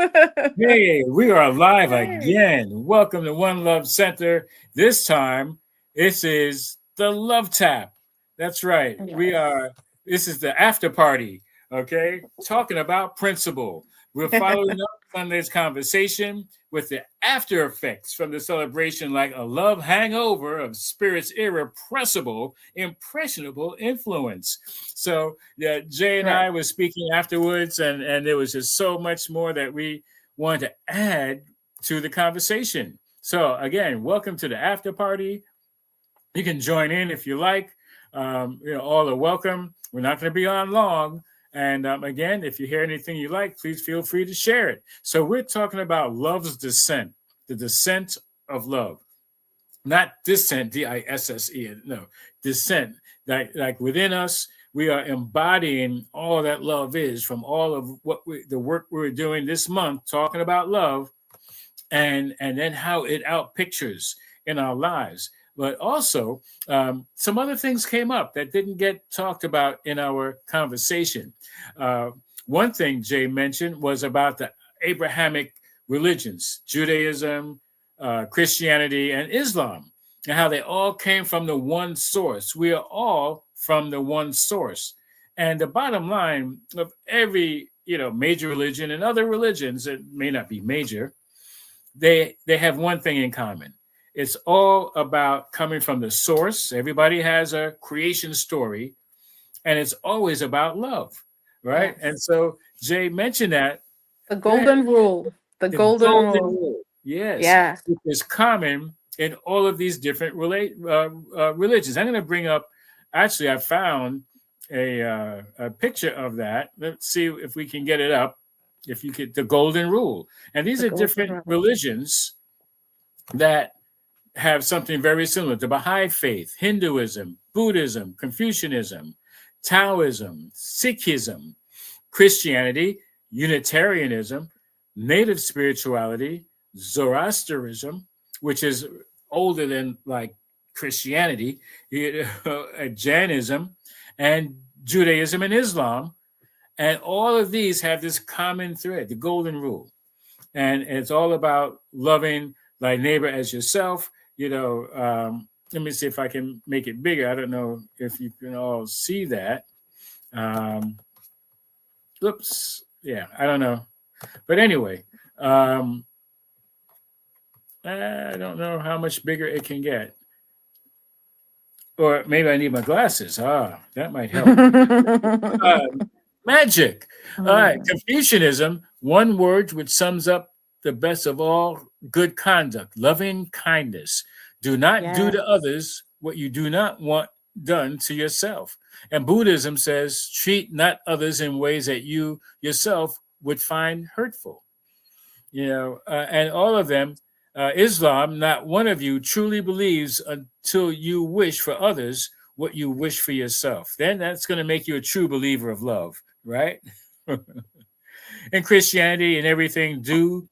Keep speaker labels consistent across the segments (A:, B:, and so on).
A: Hey, we are live
B: Hey.
A: again. Welcome to One Love Center. This time, this is the Love Tap. That's right.
B: Yes.
A: This is the after party, okay? Talking about principle. We're following up Sunday's conversation with the after effects from the celebration, like a love hangover of spirit's irrepressible, impressionable influence. So, yeah, Jay and
B: Right.
A: I were speaking afterwards, and there was just so much more that we wanted to add to the conversation. So, again, welcome to the after party. You can join in if you like. All are welcome. We're not going to be on long. And again, if you hear anything you like, please feel free to share it. So, we're talking about love's descent, the descent of love, not dissent, D-I-S-S-E, no, descent. Like within us, we are embodying all that love is from all of the work we're doing this month, talking about love, and then how it outpictures in our lives. But also, some other things came up that didn't get talked about in our conversation. Uh, One thing Jay mentioned was about the Abrahamic religions, Judaism, Christianity, and Islam, and how they all came from the one source. We are all from the one source. And the bottom line of every major religion and other religions that may not be major, they have one thing in common. It's all about coming from the source. Everybody has a creation story, and it's always about love, right? And
B: Yes.
A: so Jay mentioned that.
B: The
A: Go ahead.
B: golden rule. The
A: The
B: golden
A: golden
B: rule.
A: rule, yes,
B: Yeah.
A: which is common in all of these different religions. I'm going to bring up. Actually, I found a picture of that. Let's see if we can get it up. If you could, the golden rule, and these
B: The
A: are
B: golden
A: different
B: rule.
A: religions that have something very similar: the Baha'i faith, Hinduism, Buddhism, Confucianism, Taoism, Sikhism, Christianity, Unitarianism, Native spirituality, Zoroastrianism, which is older than like Christianity, Jainism, and Judaism and Islam. And all of these have this common thread, the golden rule. And it's all about loving thy neighbor as yourself. Let me see if I can make it bigger. I don't know if you can all see that. Um, Oops. Yeah, I don't know. But anyway, um, I don't know how much bigger it can get. Or maybe I need my glasses. That might help. Uh, Magic. All right.
B: Mm.
A: Confucianism, one word which sums up the best of all good conduct, loving kindness. Do not do to
B: Yes.
A: others what you do not want done to yourself. And Buddhism says, treat not others in ways that you yourself would find hurtful. And all of them, Islam, not one of you truly believes until you wish for others what you wish for yourself. Then that's going to make you a true believer of love, right? In Christianity and everything, do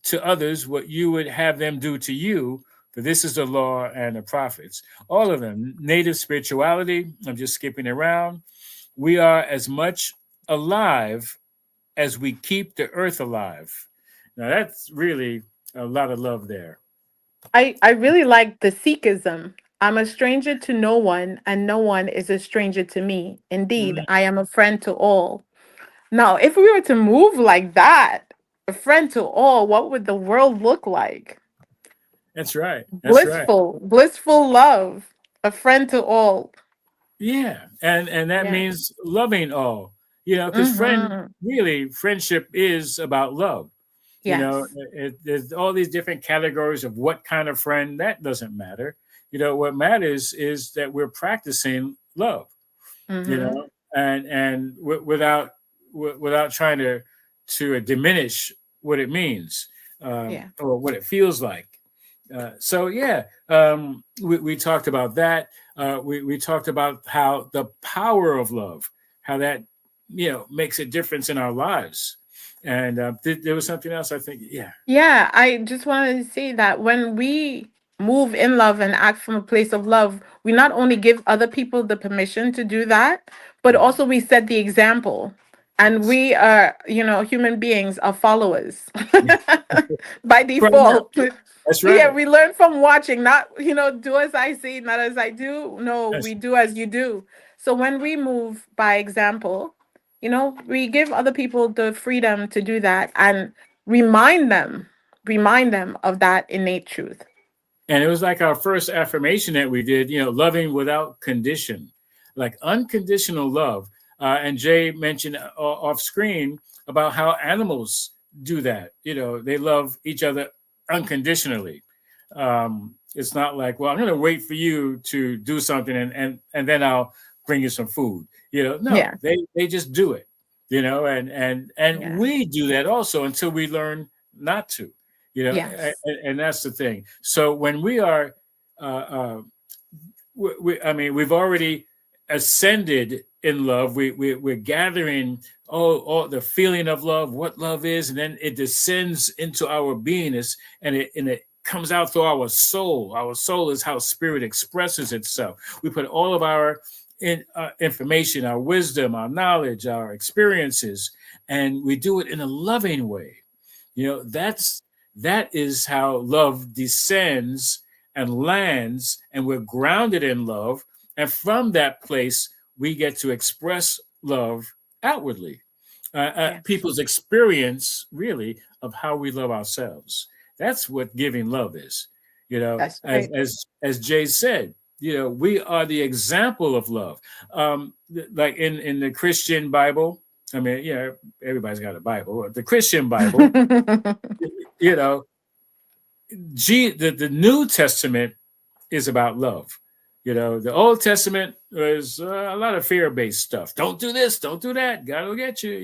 A: to others what you would have them do to you, for this is the law and the prophets. All of them. Native spirituality, I'm just skipping around. We are as much alive as we keep the earth alive. Now that's really a lot of love there.
B: I really like the Sikhism. I'm a stranger to no one, and no one is a stranger to me. Indeed,
A: Mm,
B: I am a friend to all. Now, if we were to move like that, a friend to all, what would the world look like?
A: that's right. That's right.
B: Blissful love, a friend to all.
A: Yeah, and that
B: Yeah.
A: means loving all. Because
B: Mm-hmm.
A: friendship is about love.
B: Yes.
A: There's all these different categories of what kind of friend. That doesn't matter. What matters is that we're practicing love. You
B: Mm-hmm.
A: know, without trying to diminish what it means,
B: Yeah.
A: or what it feels like. So yeah, we talked about that. We talked about how the power of love, how that makes a difference in our lives. And there was something else I think. Yeah.
B: Yeah, I just wanted to say that when we move in love and act from a place of love, we not only give other people the permission to do that, but
A: Mhm.
B: also we set the example. And we are, human beings are followers by
A: Primarily.
B: default.
A: That's
B: Yeah,
A: right.
B: we learn from watching, not, do as I see, not as I do. No,
A: That's
B: we do as you do. So when we move by example, we give other people the freedom to do that and remind them, remind them of that innate truth.
A: And it was like our first affirmation that we did, loving without condition, like unconditional love. And Jay mentioned off screen about how animals do that. They love each other unconditionally. It's not like, well, I'm going to wait for you to do something and then I'll bring you some food. No,
B: Yeah.
A: they just do it. And
B: Yeah.
A: we do that also until we learn not to.
B: Yes.
A: And that's the thing. So when we are, I mean, we've already ascended in love. We're gathering all the feeling of love, what love is, and then it descends into our beingness, and it comes out through our soul. Our soul is how spirit expresses itself. We put all of our information, our wisdom, our knowledge, our experiences, and we do it in a loving way. That is how love descends and lands, and we're grounded in love. And from that place, we get to express love outwardly.
B: Yes.
A: People's experience, really, of how we love ourselves. That's what giving love is.
B: That's
A: As
B: right.
A: Jay said, we are the example of love. Like in the Christian Bible, I mean, everybody's got a Bible. The Christian Bible, you know, the New Testament is about love. The Old Testament was a lot of fear-based stuff. Don't do this, don't do that, God will get you,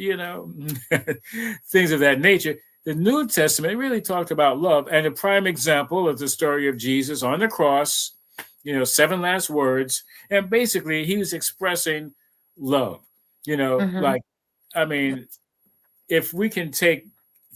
A: things of that nature. The New Testament really talked about love, and a prime example of the story of Jesus on the cross, seven last words, and basically he was expressing love.
B: Hmm.
A: Like, I mean, if we can take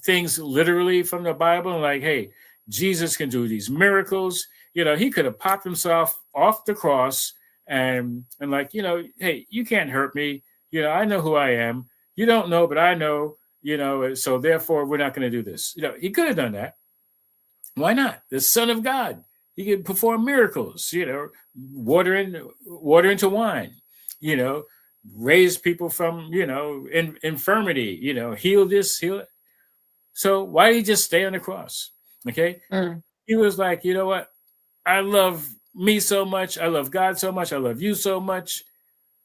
A: things literally from the Bible, like, hey, Jesus can do these miracles. He could have popped himself off the cross and like, hey, you can't hurt me. I know who I am. You don't know, but I know. So therefore, we're not going to do this. He could have done that. Why not? The Son of God. He could perform miracles. Water into wine. You know, raise people from infirmity. Heal this, heal it. So why did he just stay on the cross? Okay,
B: Mm.
A: he was like, you know what? I love me so much. I love God so much. I love you so much.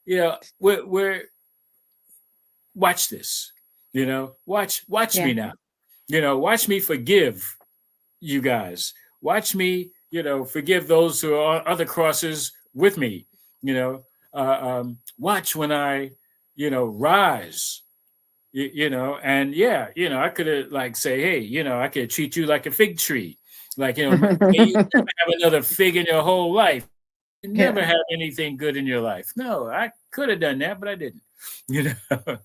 A: We're watch this. Watch me
B: Yeah.
A: now. Watch me forgive you guys. Watch me, forgive those who are on other crosses with me. Watch when I, rise. And yeah, I could have like say, hey, I could treat you like a fig tree, like may you never have another fig in your whole life. You never
B: Yeah.
A: have anything good in your life. No, I could have done that, but I didn't. You know,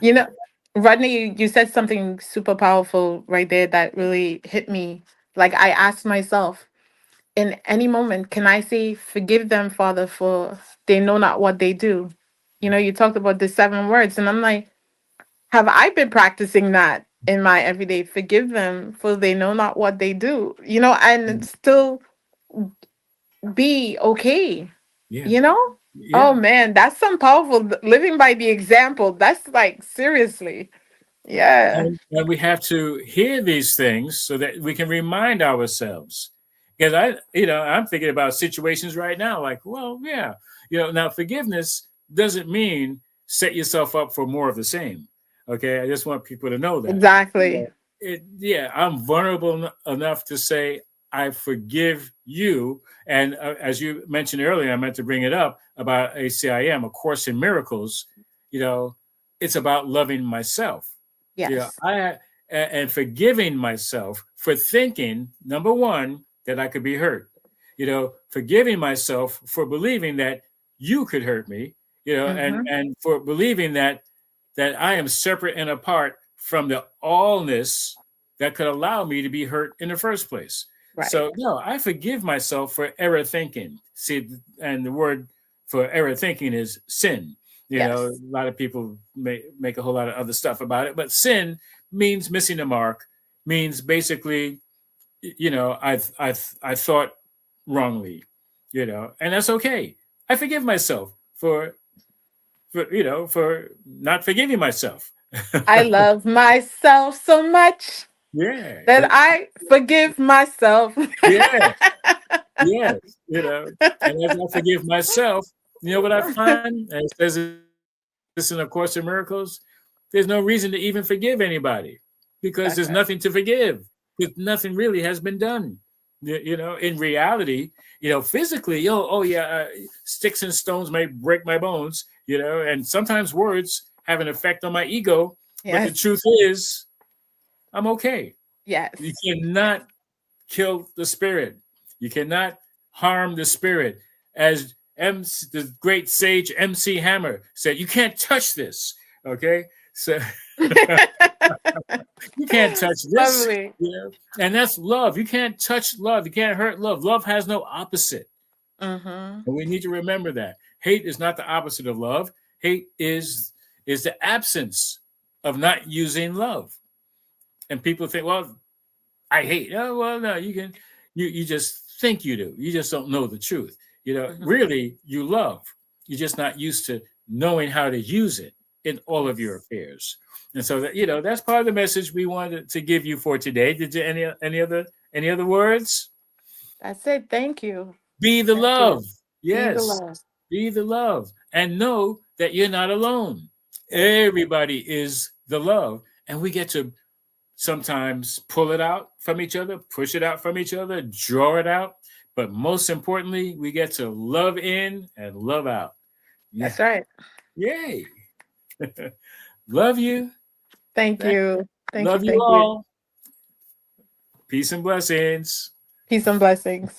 B: You know, Rodney, you said something super powerful right there that really hit me. Like, I asked myself, in any moment, can I say, forgive them, Father, for they know not what they do? You talked about the seven words, and I'm like, have I been practicing that in my everyday? Forgive them, for they know not what they do, and still be okay,
A: yeah,
B: you know? Oh
A: yeah.
B: man, that's some powerful living by the example. That's like, seriously. Yeah.
A: And we have to hear these things so that we can remind ourselves. Because I'm thinking about situations right now, like, well, yeah, now forgiveness doesn't mean set yourself up for more of the same. Okay, I just want people to know that.
B: Exactly.
A: Yeah, I'm vulnerable enough to say I forgive you. And as you mentioned earlier, I meant to bring it up about ACIM, A Course in Miracles. You know, it's about loving myself.
B: Yes.
A: And forgiving myself for thinking, number one, that I could be hurt. Forgiving myself for believing that you could hurt me.
B: Mm-hmm.
A: And for believing that I am separate and apart from the allness that could allow me to be hurt in the first place.
B: Right.
A: So no, I forgive myself for error thinking. See, and the word for error thinking is sin. A
B: Yes.
A: lot of people make a whole lot of other stuff about it, but sin means missing the mark, means basically, I thought wrongly, and that's okay. I forgive myself for not forgiving myself.
B: I love myself so much
A: Yeah,
B: that I forgive myself.
A: yeah, yes, and as I forgive myself, you know what I find? And it says this in A Course in Miracles. There's no reason to even forgive anybody because there's nothing to
B: That's right.
A: forgive. Because nothing really has been done. In reality, physically, oh yeah, sticks and stones may break my bones, and sometimes words have an effect on my ego. But the
B: Yes.
A: truth is, I'm okay. You
B: Yes. Yes.
A: cannot kill the spirit. You cannot harm the spirit. As the great sage MC Hammer said, you can't touch this. Okay, so you can't touch this.
B: Lovely.
A: And that's love. You can't touch love. You can't hurt love. Love has no opposite.
B: Mm-hmm.
A: And we need to remember that. Hate is not the opposite of love. Hate is the absence of not using love. And people think, well, I hate. Oh, well, no, you just think you do. You just don't know the truth.
B: Mm-hmm.
A: Really, you love. You're just not used to knowing how to use it in all of your
B: Yes.
A: affairs. And so that's part of the message we wanted to give you for today. Did you any other words?
B: That's it. Thank you.
A: Be the
B: Thank you.
A: love.
B: Be the
A: Yes.
B: love.
A: Be the love. And know that you're not alone. Everybody is the love. And we get to sometimes pull it out from each other, push it out from each other, draw it out. But most importantly, we get to love in and love out. Yeah.
B: That's right.
A: Yay. Love you.
B: Thank you. Thank you.
A: Love you
B: Thank you.
A: all. Peace and blessings.
B: Peace and blessings.